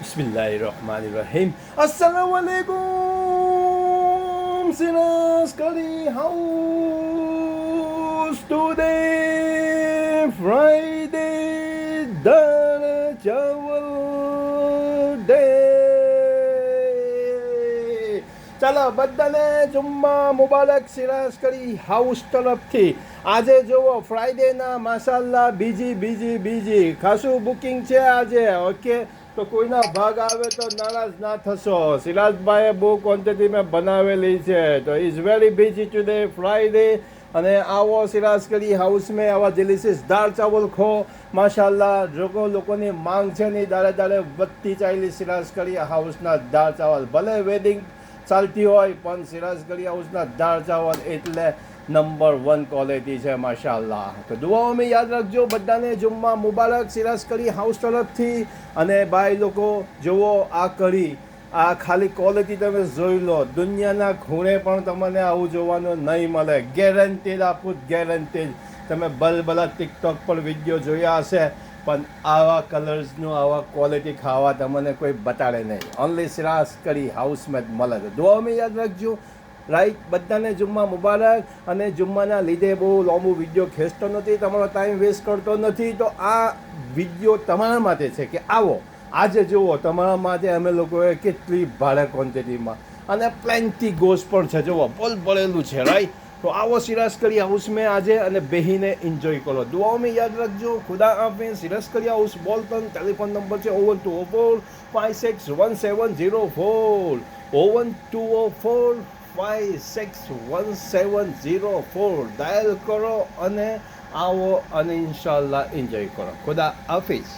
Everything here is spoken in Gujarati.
Bismillahirrahmanirrahim. Assalamualaikum sinas kali house today Friday dan chawal day. ચાલો બધાને જુમ્મા મુબારક સિરાજ કરી હાઉસ તરફથી. આજે જુઓ ફ્રાઈડેના માશાલ્લાહ બીજી ખાસું બુકિંગ છે આજે. ઓકે, તો કોઈના ભાગ આવે તો નારાજ ના થશો. સિરાજભાઈએ બહુ ક્વોન્ટિટીમાં બનાવેલી છે, તો is very busy today Friday. અને આવો સિરાજ કરી હાઉસ મેં આવા ડિલિશિયસ દાળ ચાવલ ખો. માશાલ્લાહ લોકોની માંગ છે ને દાડે વધતી ચાલી સિરાજ કરી હાઉસના દાળ ચાવલ. ભલે વેડિંગ ચાલતી હોય પણ સિરાજ કરી હાઉસના દાળ ચાવલ એટલે નંબર 1 ક્વોલિટી છે માશાલ્લાહ. તો દુઆઓમાં યાદ રાખજો. બધાને જુમ્મા મુબારક સિરાજ કરી હાઉસ તરફથી. અને ભાઈ લોકો જુઓ આ કરી, આ ખાલી ક્વોલિટી તમે જોઈ લો. દુનિયાના ખૂણે પણ તમને આવું જોવાનું નહીં મળે. ગેરંટીડ આપું, ગેરંટીડ. તમે ભલા ટિકટોક પર વિડીયો જોયા હશે પણ આવા કલર્સનું આવા ક્વોલિટી ખાવા તમને કોઈ બતાડે નહીં. ઓનલી સિરાજ કરી હાઉસમાં જ મળે છે. દુઆઓમાં યાદ રાખજો. રાઈટ, બધાને જુમ્મા મુબારક. અને જુમ્માના લીધે બહુ લાંબુ વિડીયો ખેંચતો નથી, તમારો ટાઈમ વેસ્ટ કરતો નથી. તો આ વિડીયો તમારા માટે છે કે આવો આજે જુઓ. તમારા માટે અમે લોકોએ કેટલી ભારે ક્વોન્ટિટીમાં અને પ્લેન્ટી ગોશ પણ છે. જુઓ બોલ ભરેલું છે. રાઈટ, તો આવો સિરાજ કરી હાઉસ મેં આજે અને બેહીને એન્જોય કરો. દુઆઓમાં યાદ રાખજો. ખુદા હાફિઝ. સિરાજ કરી હાઉસ બોલતન. ટેલિફોન નંબર છે 01204561704 01204561704. ડાયલ કરો અને આવો અને ઇન્શાલ્લાહ એન્જોય કરો. ખુદા હાફિઝ.